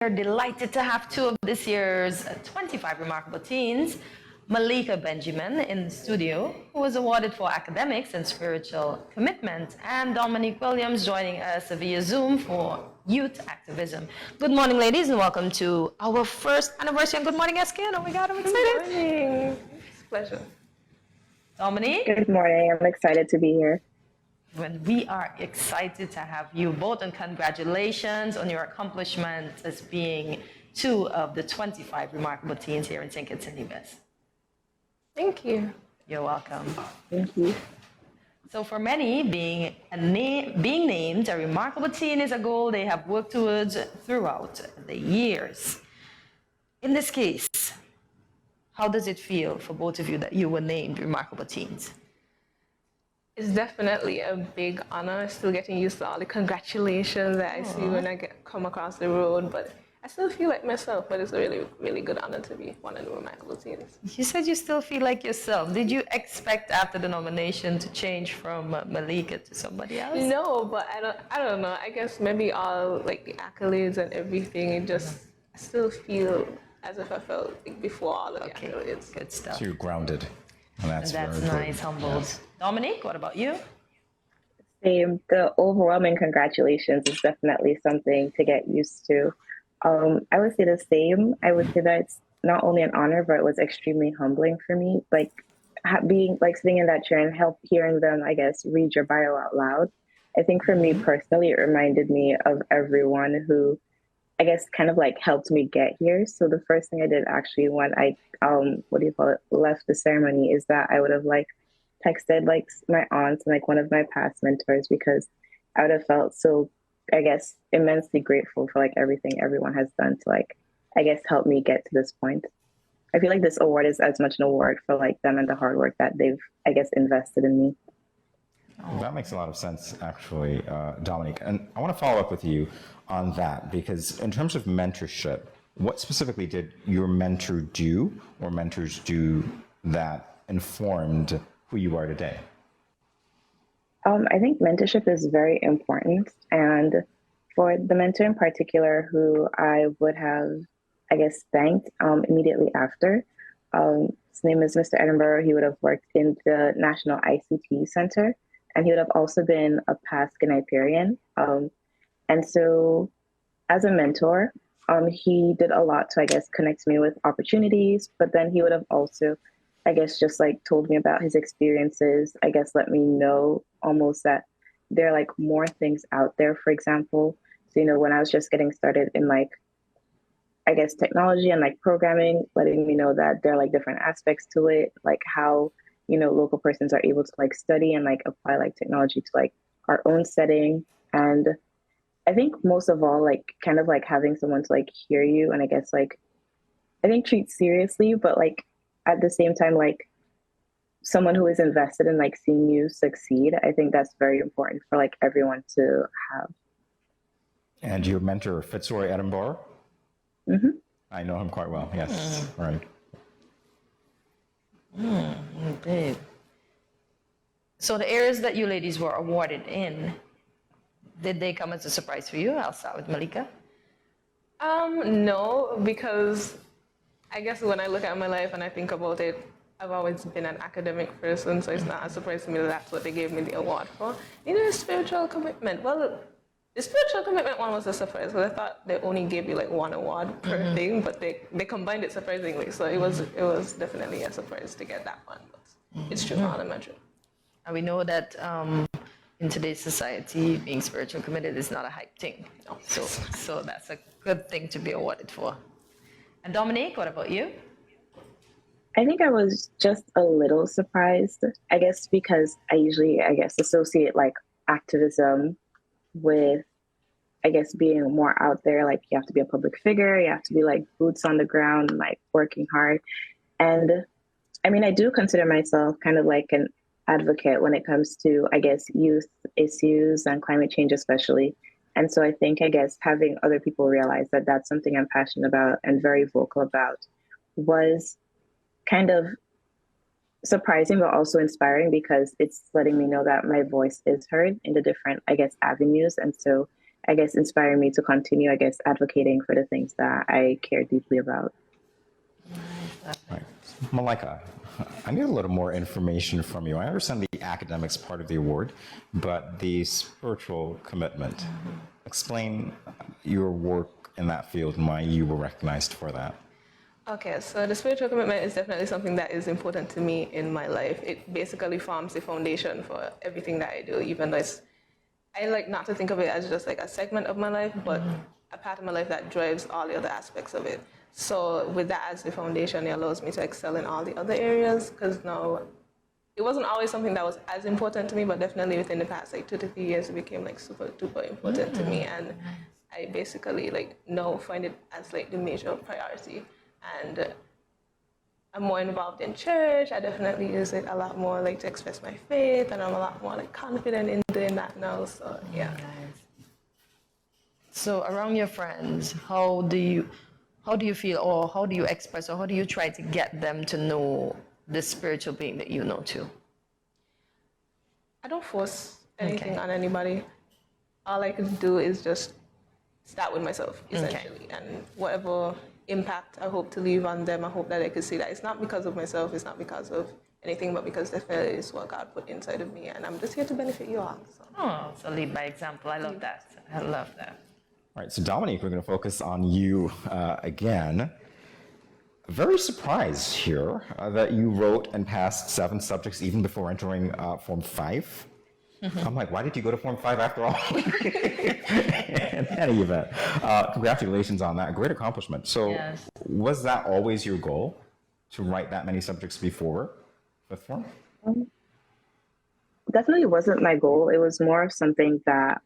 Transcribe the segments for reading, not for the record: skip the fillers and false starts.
We're delighted to have two of this year's 25 Remarkable Teens, Malika Benjamin in the studio, who was awarded for academics and spiritual commitment, and Dominique Williams joining us via Zoom for youth activism. Good morning, ladies, and welcome to our first anniversary. And good morning, SKN. Oh my God, I'm excited. Good morning. It's a pleasure. Dominique? Good morning. I'm excited to be here. When we are excited to have you both, and congratulations on your accomplishment as being two of the 25 remarkable teens here in St. Kitts and Nevis. Thank you. You're welcome. Thank you. So for many, being named a remarkable teen is a goal they have worked towards throughout the years. In this case, how does it feel for both of you that you were named remarkable teens? It's definitely a big honor. Still getting used to all the congratulations that I see when I come across the road, but I still feel like myself, but it's a really, really good honor to be one of the remarkable teens. You said you still feel like yourself. Did you expect after the nomination to change from Malika to somebody else? No, but I don't know. I guess maybe all like the accolades and everything, it just, I still feel as if I felt like before all of the accolades. Good stuff. So you're grounded. And that's nice, important. humbled. Yes. Dominique, what about you? Same. The overwhelming congratulations is definitely something to get used to. I would say the same. I would say that it's not only an honor, but it was extremely humbling for me. Like being like sitting in that chair and hearing them, I guess, read your bio out loud. I think for me personally, it reminded me of everyone who, I guess, kind of like helped me get here. So the first thing I did actually when I, left the ceremony is that I would have like texted like my aunts and like one of my past mentors, because I would have felt so, I guess, immensely grateful for like everything everyone has done to like, I guess, help me get to this point. I feel like this award is as much an award for like them and the hard work that they've, I guess, invested in me. That makes a lot of sense, actually, Dominique. And I want to follow up with you on that, because in terms of mentorship, what specifically did your mentor do or mentors do that informed who you are today? I think mentorship is very important. And for the mentor in particular, who I would have, I guess, thanked immediately after, his name is Mr. Edinburgh. He would have worked in the National ICT Center, and he would have also been a past Ghanaian. And so as a mentor, he did a lot to, I guess, connect me with opportunities, but then he would have also, I guess, just like told me about his experiences, I guess, let me know almost that there are like more things out there, for example. So, when I was just getting started in like, I guess, technology and like programming, letting me know that there are like different aspects to it, like how, local persons are able to like study and like apply like technology to like our own setting. And I think most of all, like kind of like having someone to like hear you and I guess like, I think treat seriously, but like at the same time, like someone who is invested in like seeing you succeed. I think that's very important for like everyone to have. And your mentor, Fitzroy Edinburgh? Mm-hmm. I know him quite well, yes, right. Indeed. So the areas that you ladies were awarded in, did they come as a surprise for you? I'll start with Malika. No, because I guess when I look at my life and I think about it, I've always been an academic person, so it's not a surprise to me that that's what they gave me the award for. Spiritual commitment. Well, the spiritual commitment one was a surprise, because I thought they only gave you like one award per thing, but they combined it surprisingly, so it was definitely a surprise to get that one. But it's true for all the measure. And we know that in today's society, being spiritual committed is not a hype thing. No. So that's a good thing to be awarded for. And Dominique, what about you? I think I was just a little surprised, I guess, because I usually, I guess, associate like activism with, I guess, being more out there. Like you have to be a public figure, you have to be like boots on the ground, like working hard. And I mean, I do consider myself kind of like an advocate when it comes to, I guess, youth issues and climate change especially. And so I think, I guess, having other people realize that that's something I'm passionate about and very vocal about was kind of surprising, but also inspiring, because it's letting me know that my voice is heard in the different, I guess, avenues. And so I guess, inspire me to continue, I guess, advocating for the things that I care deeply about. Right. Malika, I need a little more information from you. I understand the academics part of the award, but the spiritual commitment. Explain your work in that field and why you were recognized for that. Okay, so the spiritual commitment is definitely something that is important to me in my life. It basically forms the foundation for everything that I do, even though I like not to think of it as just like a segment of my life, but a part of my life that drives all the other aspects of it. So with that as the foundation, it allows me to excel in all the other areas, because now it wasn't always something that was as important to me, but definitely within the past like 2 to 3 years, it became like super duper important to me, and I basically like now find it as like the major priority. And I'm more involved in church. I definitely use it a lot more like to express my faith, and I'm a lot more like confident in doing that now. So yeah. So around your friends, how do you feel, or how do you express, or how do you try to get them to know the spiritual being that you know too? I don't force anything on anybody. All I can do is just start with myself, essentially, and whatever impact I hope to leave on them, I hope that they could see that it's not because of myself, it's not because of anything, but because definitely it's what God put inside of me, and I'm just here to benefit you all. So. Oh, so lead by example. I love that. I love that. All right, so Dominique, we're going to focus on you again. Very surprised here that you wrote and passed 7 subjects even before entering Form 5. I'm like, why did you go to Form 5 after all? In any event, congratulations on that. Great accomplishment. So was that always your goal, to write that many subjects before 5th Form? Definitely wasn't my goal. It was more of something that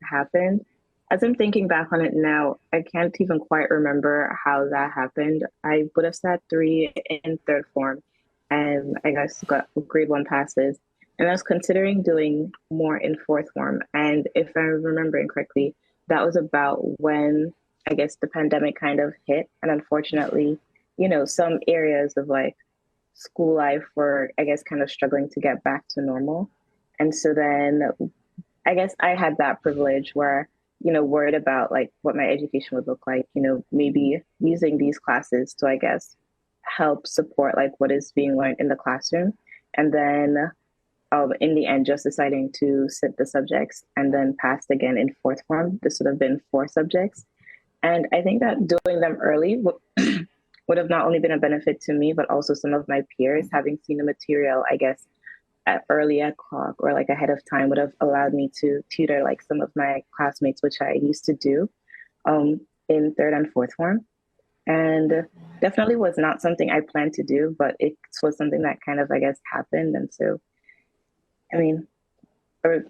happened. As I'm thinking back on it now, I can't even quite remember how that happened. I would have sat 3 in 3rd Form, and I guess got grade 1 passes. And I was considering doing more in 4th Form. And if I'm remembering correctly, that was about when I guess the pandemic kind of hit. And unfortunately, some areas of like school life were, I guess, kind of struggling to get back to normal. And so then I guess I had that privilege where, worried about like what my education would look like, maybe using these classes to, I guess, help support like what is being learned in the classroom. And then in the end, just deciding to sit the subjects and then passed again in 4th Form. This would have been 4 subjects. And I think that doing them early would have not only been a benefit to me, but also some of my peers. Having seen the material, I guess, early at clock or like ahead of time would have allowed me to tutor like some of my classmates, which I used to do in 3rd and 4th Form. And definitely was not something I planned to do, but it was something that kind of, I guess, happened. And so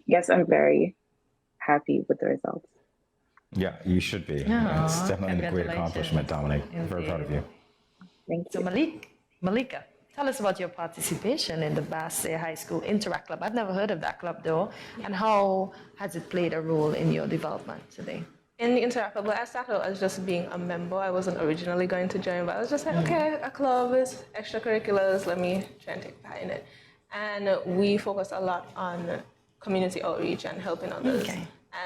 yes, I'm very happy with the results. Yeah, you should be. It's definitely a great accomplishment, Dominique. Very proud of you. Thank you. So Malika, tell us about your participation in the Basse High School Interact Club. I've never heard of that club though. And how has it played a role in your development today? In the Interact Club, I started out as just being a member. I wasn't originally going to join, but I was just like, okay, a club is extracurriculars, let me try and take part in it. And we focused a lot on community outreach and helping others.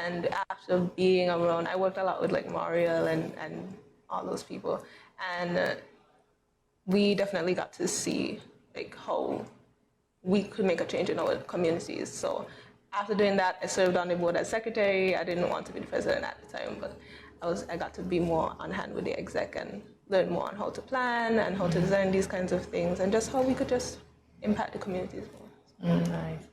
And after being around, I worked a lot with like Mariel and all those people. And we definitely got to see like how we could make a change in our communities. So after doing that, I served on the board as secretary. I didn't want to be the president at the time, but I got to be more on hand with the exec and learn more on how to plan and how to design these kinds of things and just how we could just impact the communities more. Nice.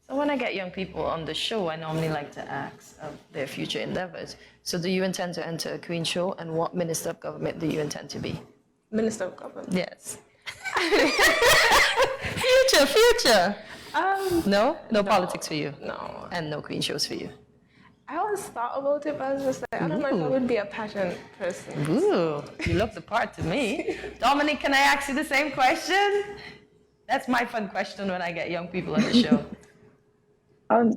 So when I get young people on the show, I normally like to ask of their future endeavors. So do you intend to enter a Queen show, and what minister of government do you intend to be? Minister of government. Yes. Future. No politics for you. No. And no Queen shows for you. I always thought about it, but I was just like, I don't know if I would be a passionate person. Ooh, you look the part to me. Dominique, can I ask you the same question? That's my fun question when I get young people on the show.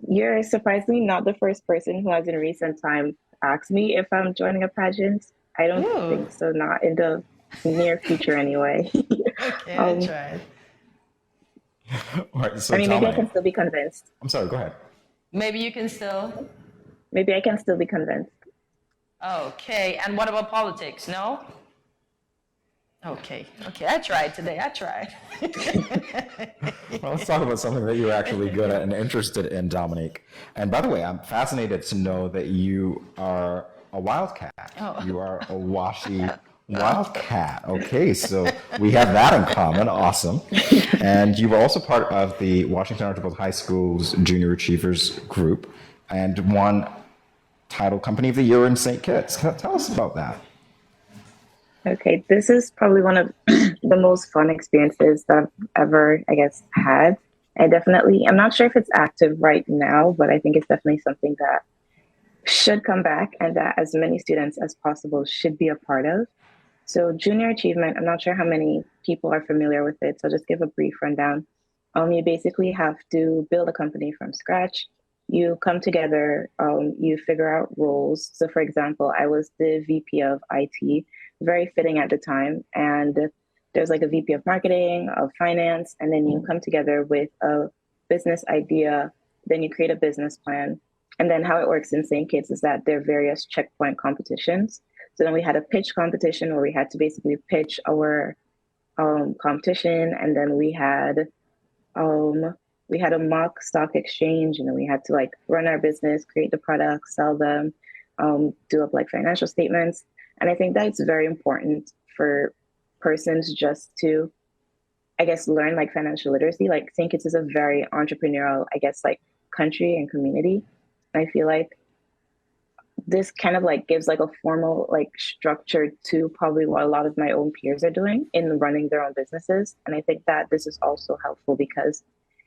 You're surprisingly not the first person who has in recent time asked me if I'm joining a pageant. I don't think so, not in the near future anyway. Okay, I tried. All right, so maybe I Dominique, can still be convinced. I'm sorry, go ahead. Maybe you can still. maybe I can still be convinced. Okay, and what about politics? No? Okay, I tried today. I tried. Well, let's talk about something that you're actually good at and interested in, Dominique. And by the way, I'm fascinated to know that you are a wildcat. Oh. You are a Washi wildcat. Okay, so we have that in common. Awesome. And you were also part of the Washington Archibald High School's Junior Achievers group and won title Company of the Year in St. Kitts. Tell us about that. Okay, this is probably one of the most fun experiences that I've ever, I guess, had. I'm not sure if it's active right now, but I think it's definitely something that should come back and that as many students as possible should be a part of. So, junior achievement, I'm not sure how many people are familiar with it, so I'll just give a brief rundown. You basically have to build a company from scratch. You come together, you figure out roles. So, for example, I was the VP of IT, very fitting at the time. And there's like a VP of marketing, of finance, and then you come together with a business idea, then you create a business plan. And then how it works in St. Kitts is that there are various checkpoint competitions. So then we had a pitch competition where we had to basically pitch our competition, and then we had a mock stock exchange, and then we had to like run our business, create the products, sell them, do up like financial statements. And I think that's very important for persons just to, I guess, learn like financial literacy. Like St. Kitts is a very entrepreneurial, I guess, like country and community. I feel like this kind of like gives like a formal like structure to probably what a lot of my own peers are doing in running their own businesses. And I think that this is also helpful because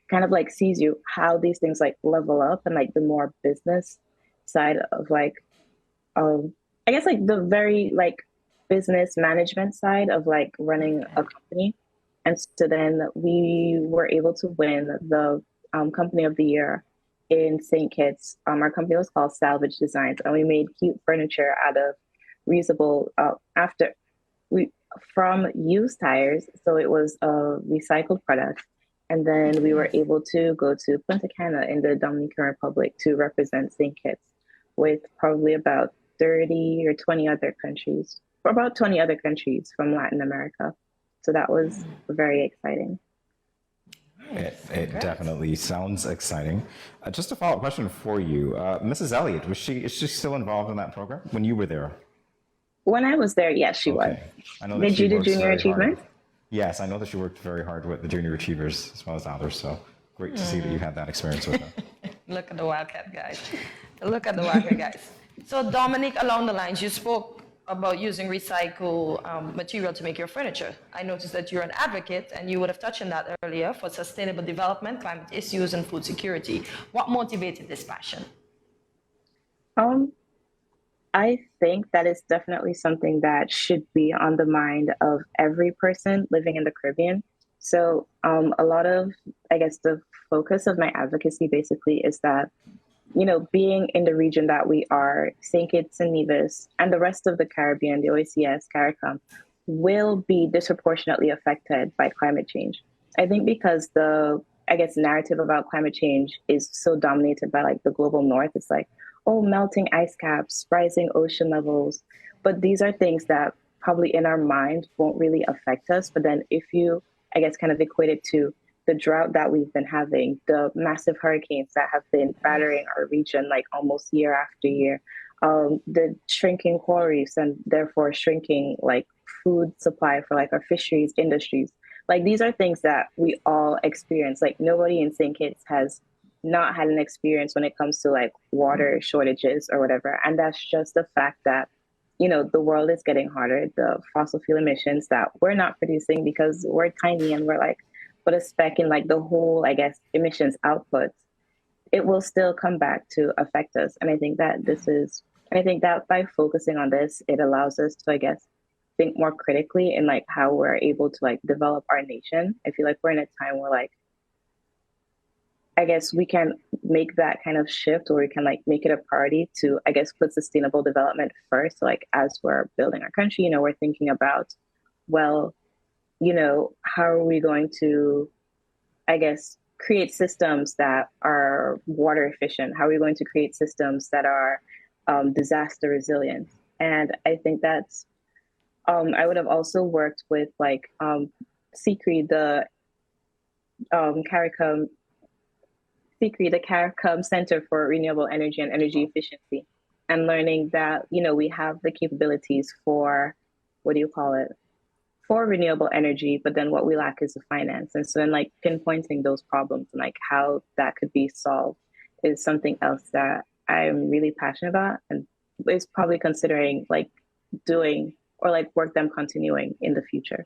kind of like sees you how these things like level up and like the more business side of like I guess like the very like business management side of like running a company. And so then we were able to win the company of the year in St. Kitts. Our company was called Salvage Designs, and we made cute furniture out of reusable after we from used tires. So it was a recycled product. And then we were able to go to Punta Cana in the Dominican Republic to represent St. Kitts with probably about 30 or 20 other countries, or about 20 other countries from Latin America. So that was very exciting. It definitely sounds exciting. Just a follow-up question for you, Mrs. Elliott. Is she still involved in that program when you were there? When I was there, yes, she was. I know that Did she you do works junior very hard. achievement? Yes, I know that she worked very hard with the junior achievers as well as others. So great to see that you had that experience with them. Look at the Wildcat guys. Look at the Wildcat guys. So Dominique, along the lines, you spoke about using recycled material to make your furniture. I noticed that you're an advocate, and you would have touched on that earlier, for sustainable development, climate issues, and food security. What motivated this passion? I think that is definitely something that should be on the mind of every person living in the Caribbean. So, a lot of, I guess, the focus of my advocacy basically is that, you know, being in the region that we are, St. Kitts and Nevis, and the rest of the Caribbean, the OACS, CARICOM, will be disproportionately affected by climate change. I think because I guess, narrative about climate change is so dominated by like the global north. It's like, oh, melting ice caps, rising ocean levels. But these are things that probably in our mind won't really affect us. But then if you, I guess, kind of equate it to the drought that we've been having, the massive hurricanes that have been battering our region like almost year after year, the shrinking coral reefs and therefore shrinking like food supply for like our fisheries industries. Like these are things that we all experience. Like nobody in St. Kitts has not had an experience when it comes to like water shortages or whatever. And that's just the fact that, you know, the world is getting harder. The fossil fuel emissions that we're not producing because we're tiny and we're like, but a speck in like the whole, I guess, emissions output, it will still come back to affect us. And I think that by focusing on this, it allows us to, I guess, think more critically in like how we're able to like develop our nation. I feel like we're in a time where like, I guess we can make that kind of shift, or we can like make it a priority to, I guess, put sustainable development first. So, like as we're building our country, you know, we're thinking about, well, you know, how are we going to, I guess, create systems that are water efficient? How are we going to create systems that are disaster resilient? And I think that's, I would have also worked with like CCRE, CARICOM, CCRE, the CARICOM Center for Renewable Energy and Energy Efficiency, and learning that, you know, we have the capabilities for, what do you call it? For renewable energy, but then what we lack is the finance. And so then like pinpointing those problems and like how that could be solved is something else that I'm really passionate about, and is probably considering like doing or like work them continuing in the future.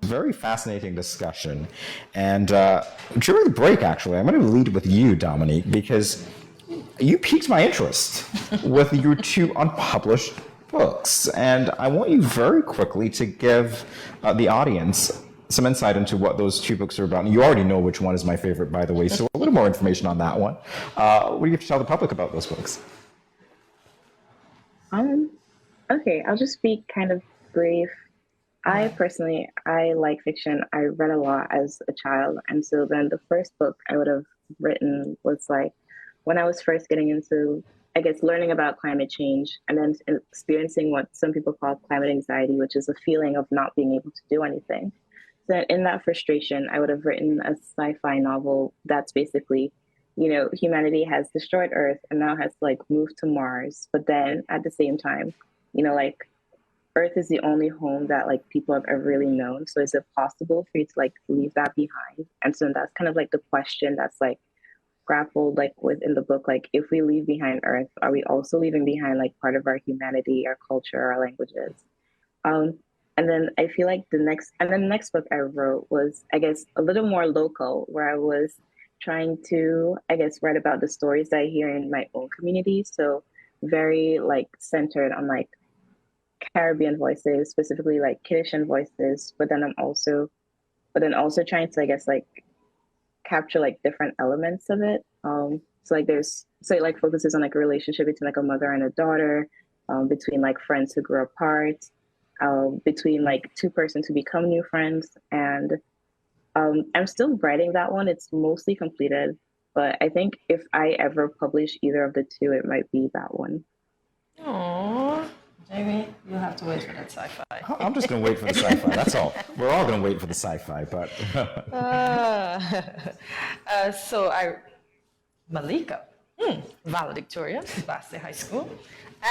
Very fascinating discussion. And during the break, actually, I'm going to lead with you, Dominique, because you piqued my interest with your two unpublished books. And I want you very quickly to give the audience some insight into what those two books are about. And you already know which one is my favorite, by the way, so a little more information on that one. What do you have to tell the public about those books? Okay, I'll just be kind of brief. I personally, I like fiction. I read a lot as a child. And so then the first book I would have written was like when I was first getting into, I guess, learning about climate change and then experiencing what some people call climate anxiety, which is a feeling of not being able to do anything. So in that frustration, I would have written a sci-fi novel that's basically, you know, humanity has destroyed Earth and now has to like move to Mars. But then at the same time, you know, like Earth is the only home that like people have ever really known. So is it possible for you to like leave that behind? And so that's kind of like the question that's like grappled like within the book. Like if we leave behind Earth, are we also leaving behind like part of our humanity, our culture, our languages? And then I feel like the next book I wrote was, I guess, a little more local, where I was trying to, I guess, write about the stories that I hear in my own community. So very like centered on like Caribbean voices, specifically like Kiddishan voices, but then also trying to, I guess, like capture like different elements of it. So it like focuses on like a relationship between like a mother and a daughter, between like friends who grew apart, between like two persons who become new friends. And I'm still writing that one. It's mostly completed, but I think if I ever publish either of the two, it might be that one. Aww. Jamie, you'll have to wait for that sci-fi. I'm just going to wait for the sci-fi. That's all. We're all going to wait for the sci-fi, but... Malika, valedictorian, Basse High School.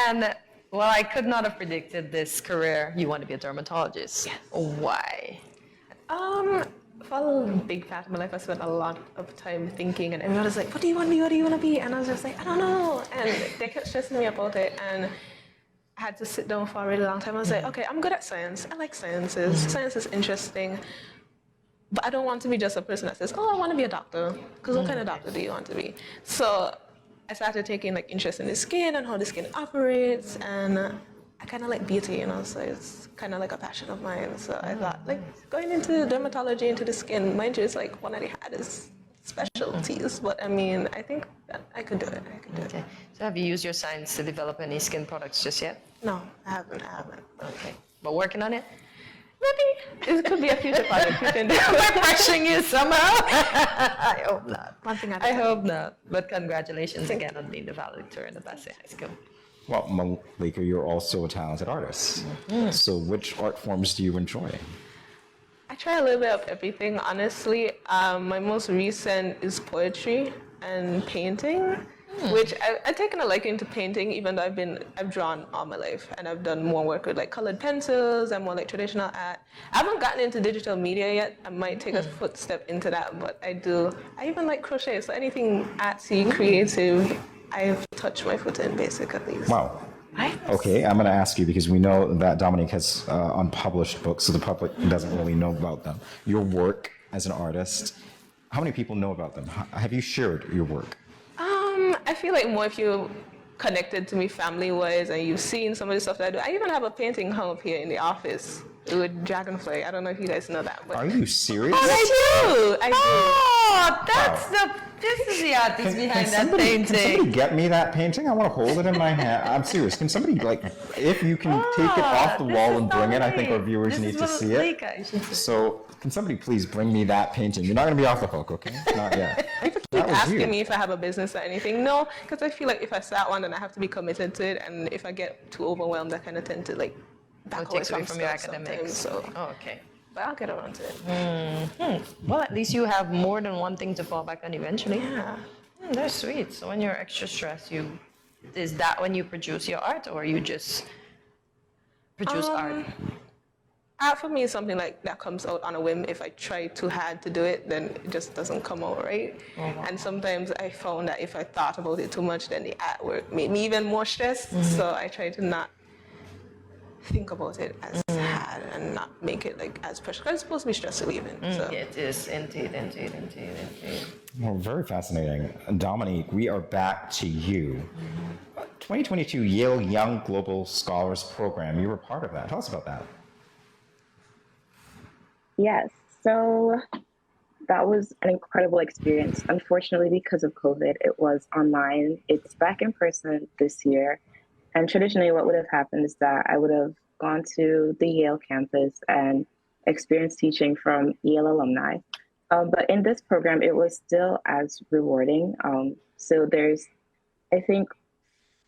And well, I could not have predicted this career. You want to be a dermatologist. Yes. Why? For a big part of my life, I spent a lot of time thinking, and everyone was like, what do you want to be? What do you want to be? And I was just like, I don't know. And they kept stressing me about it. And I had to sit down for a really long time. I was like, okay, I'm good at science. I like sciences. Science is interesting. But I don't want to be just a person that says, oh, I want to be a doctor. Because what kind of doctor do you want to be? So I started taking like interest in the skin and how the skin operates. And I kind of like beauty, you know, so it's kind of like a passion of mine. So I thought, like, going into dermatology, into the skin, mind you, it's like one of the hardest specialties. But I mean, I think that I could do it. Okay. So have you used your science to develop any skin products just yet? No, I haven't. Okay. But working on it? Maybe. It could be a future project you can do. We're pushing you somehow. I hope not. One thing I hope not. But congratulations again on being the valedictorian of Basse High School. Well, Malika, you're also a talented artist. So which art forms do you enjoy? I try a little bit of everything, honestly. My most recent is poetry and painting, which I've taken a liking to painting, even though I've drawn all my life, and I've done more work with like colored pencils and more like traditional art. I haven't gotten into digital media yet. I might take a footstep into that, but I even like crochet, so anything artsy, creative, I've touched my foot in, basically. Wow. Right? Okay, I'm going to ask you because we know that Dominique has unpublished books, so the public doesn't really know about them. Your work as an artist, how many people know about them? Have you shared your work? I feel like more if you connected to me family-wise and you've seen some of the stuff that I do. I even have a painting hung up here in the office with dragonfly. I don't know if you guys know that. But Are you serious? I do. Oh, this is the artist behind that Can somebody painting. get me that painting? I want to hold it in my hand. I'm serious. Can somebody, like, if you can take it off the This wall is and bring it, I think our Dominique. viewers This need is to see it. Malika, you should see. So, can somebody please bring me that painting? You're not going to be off the hook, okay? Not yet. People keep That was asking you. me if I have a business or anything. No, because I feel like if I start one, then I have to be committed to it. And if I get too overwhelmed, I kind of tend to like back It away takes away from your stuff academics. sometimes, So, Oh, okay. but I'll get around to it. Well, at least you have more than one thing to fall back on eventually. Yeah. That's sweet. So when you're extra stressed, is that when you produce your art, or you just produce art? Art for me is something like that comes out on a whim. If I try too hard to do it, then it just doesn't come out right. And sometimes I found that if I thought about it too much, then the artwork made me even more stressed. So I try to not think about it as hard and not make it like as pressure. 'Cause it's supposed to be stress relieving. So. It is indeed. Well, very fascinating. Dominique, we are back to you. 2022 Yale Young Global Scholars Program. You were part of that. Tell us about that. Yes, so that was an incredible experience. Unfortunately, because of COVID, it was online. It's back in person this year. And traditionally, what would have happened is that I would have gone to the Yale campus and experienced teaching from Yale alumni. But in this program, it was still as rewarding. So there's, I think,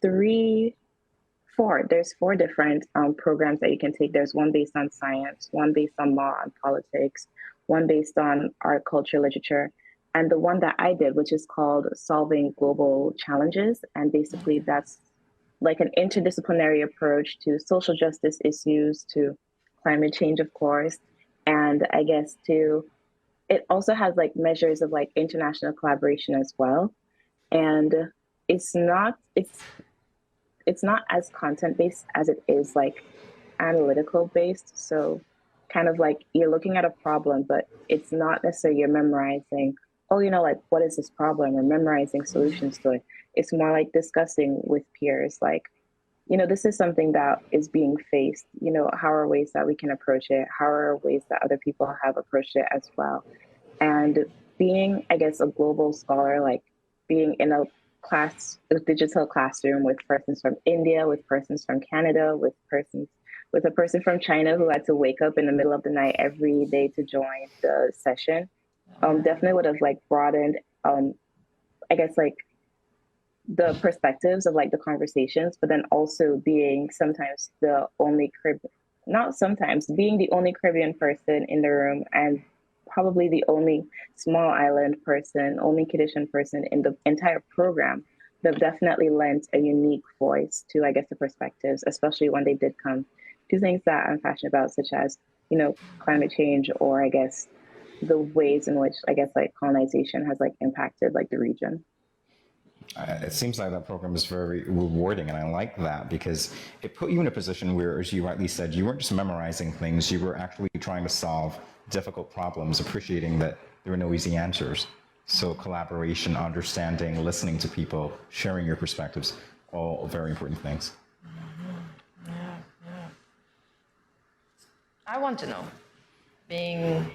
there's four different programs that you can take. There's one based on science, one based on law and politics, one based on art, culture, literature, and the one that I did, which is called Solving Global Challenges. And basically that's like an interdisciplinary approach to social justice issues, to climate change, of course. And I guess it also has like measures of like international collaboration as well. And it's not as content based as it is like analytical based. So kind of like you're looking at a problem, but it's not necessarily you're memorizing, oh, like what is this problem, or memorizing solutions to it. It's more like discussing with peers, like, this is something that is being faced. How are ways that we can approach it? How are ways that other people have approached it as well? And being, I guess, a global scholar, like being in a digital classroom with persons from India, with persons from Canada, with a person from China who had to wake up in the middle of the night every day to join the session, definitely would have like broadened, I guess, like the perspectives of like the conversations, but then also being sometimes being the only Caribbean person in the room, and probably the only small island person, only Kiddishan person in the entire program, that definitely lent a unique voice to, I guess, the perspectives, especially when they did come to things that I'm passionate about, such as, climate change, or I guess the ways in which, I guess, like colonization has like impacted like the region. It seems like that program is very rewarding, and I like that because it put you in a position where, as you rightly said, you weren't just memorizing things, you were actually trying to solve difficult problems, appreciating that there were no easy answers. So collaboration, understanding, listening to people, sharing your perspectives, all very important things. I want to know, being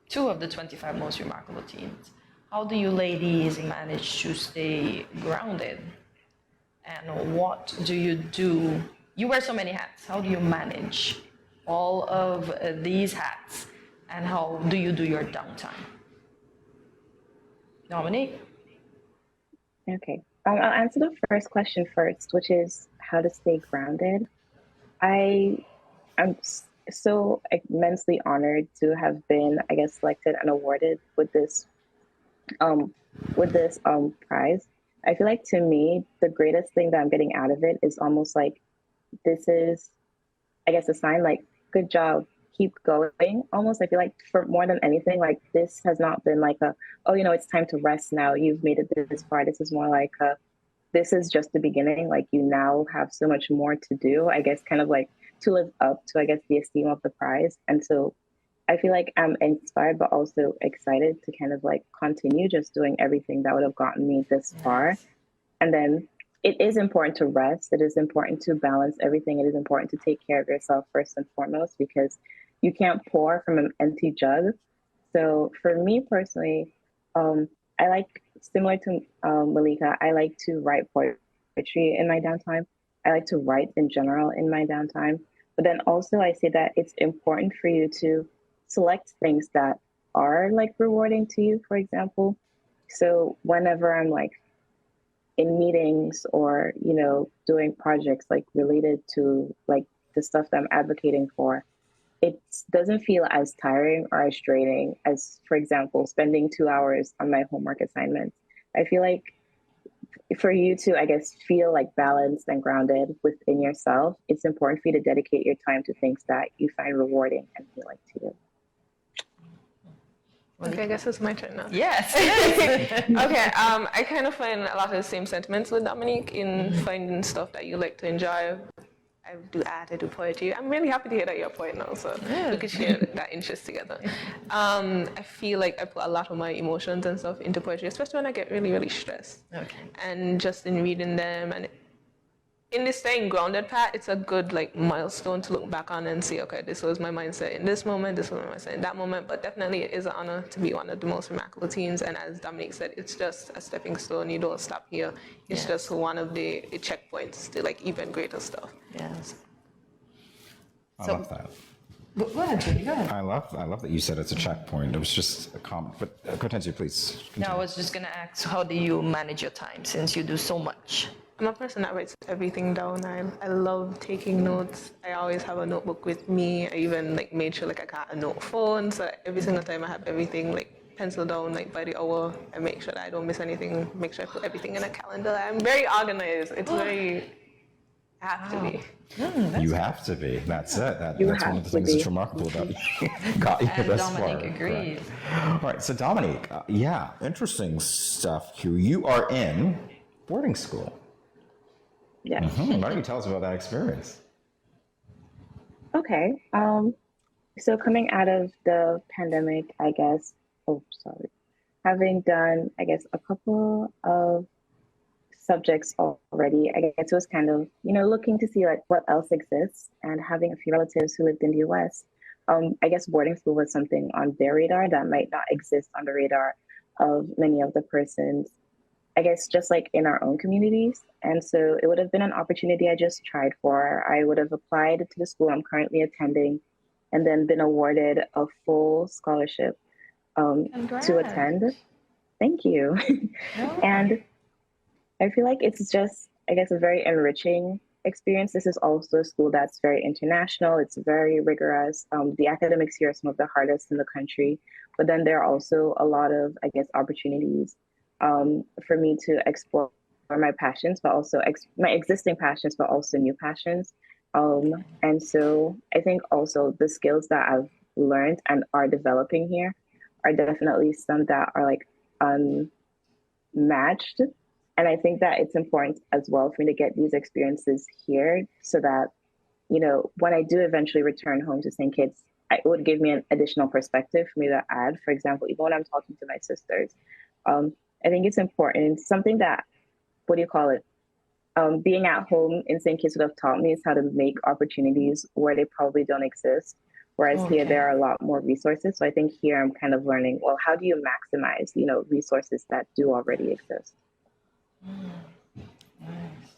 two of the 25 most remarkable teens, how do you ladies manage to stay grounded? And what do you do? You wear so many hats. How do you manage all of these hats? And how do you do your downtime? Dominique? Okay. I'll answer the first question first, which is how to stay grounded. I'm so immensely honored to have been, I guess, selected and awarded with this prize. I feel like, to me, the greatest thing that I'm getting out of it is almost like this is, I guess, a sign like, good job, keep going. Almost, I feel like for more than anything, like this has not been like it's time to rest now. You've made it this far. This is more like this is just the beginning. Like you now have so much more to do, I guess, kind of like to live up to, I guess, the esteem of the prize. And so I feel like I'm inspired, but also excited to kind of like continue just doing everything that would have gotten me this far. And then it is important to rest. It is important to balance everything. It is important to take care of yourself first and foremost, because you can't pour from an empty jug. So for me personally, I like, similar to Malika, I like to write poetry in my downtime. I like to write in general in my downtime. But then also, I say that it's important for you to select things that are like rewarding to you, for example. So whenever I'm like in meetings or, doing projects like related to like the stuff that I'm advocating for, it doesn't feel as tiring or as draining as, for example, spending 2 hours on my homework assignments. I feel like for you to, I guess, feel like balanced and grounded within yourself, it's important for you to dedicate your time to things that you find rewarding and healing to you. Okay, I guess it's my turn now. Yes. Okay, I kind of find a lot of the same sentiments with Dominique in finding stuff that you like to enjoy. I do art, I do poetry. I'm really happy to hear that you're a poet now, so we could share that interest together. I feel like I put a lot of my emotions and stuff into poetry, especially when I get really, really stressed. Okay. And just in reading them and in this staying grounded part, it's a good like milestone to look back on and see, okay, this was my mindset in this moment, this was my mindset in that moment. But definitely it is an honor to be one of the most remarkable teens. And as Dominique said, it's just a stepping stone. You don't stop here. It's just one of the checkpoints to like even greater stuff. Yes. I love that. Go ahead, Judy. Go ahead. I love that you said it's a checkpoint. It was just a comment, but continue, please. No, I was just going to ask, how do you manage your time since you do so much? I'm a person that writes everything down. I love taking notes. I always have a notebook with me. I even like made sure like I got a note phone, so every single time I have everything like penciled down like by the hour. I make sure that I don't miss anything. Make sure I put everything in a calendar. I'm very organized. It's very I have to be. You have to be. That's it. That's You one have of the to things be. that's remarkable about you. Got you And this Dominique far. agrees. Right. All right. So Dominique, yeah, interesting stuff here. You are in boarding school. Yes. Why don't you tell us about that experience? Okay. So coming out of the pandemic, I guess, having done, I guess, a couple of subjects already, I guess it was kind of, looking to see like what else exists, and having a few relatives who lived in the US. I guess boarding school was something on their radar that might not exist on the radar of many of the persons, I guess, just like in our own communities. And so it would have been an opportunity I just tried for. I would have applied to the school I'm currently attending and then been awarded a full scholarship to attend. Thank you. And I feel like it's just, I guess, a very enriching experience. This is also a school that's very international. It's very rigorous. The academics here are some of the hardest in the country, but then there are also a lot of, I guess, opportunities for me to explore my passions, but also my existing passions, but also new passions. And so I think also the skills that I've learned and are developing here are definitely some that are like unmatched. And I think that it's important as well for me to get these experiences here so that, when I do eventually return home to St. Kitts, it would give me an additional perspective for me to add. For example, even when I'm talking to my sisters, I think it's important. Something that, being at home in St. Kitts would have taught me is how to make opportunities where they probably don't exist. Whereas here, there are a lot more resources. So I think here I'm kind of learning, well, how do you maximize, resources that do already exist?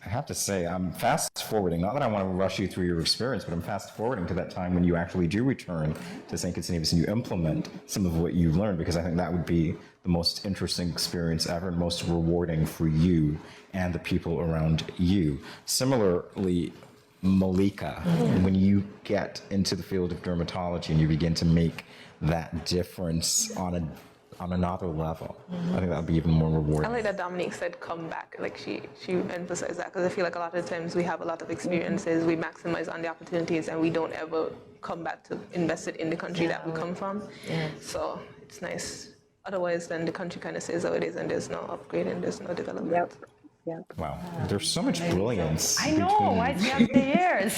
I have to say, I'm fast forwarding. Not that I want to rush you through your experience, but I'm fast forwarding to that time when you actually do return to St. Kitts and Nevis and you implement some of what you've learned, because I think that would be the most interesting experience ever and most rewarding for you and the people around you. Similarly, Malika, when you get into the field of dermatology and you begin to make that difference on another level, I think that would be even more rewarding. I like that Dominique said come back. Like she emphasized that, because I feel like a lot of times we have a lot of experiences, we maximize on the opportunities, and we don't ever come back to invest it in the country that we come from. So it's nice. Otherwise, then the country kind of stays how it is, and there's no upgrading, there's no development. Yep. Wow, there's so much brilliance. I know, why do you have the years?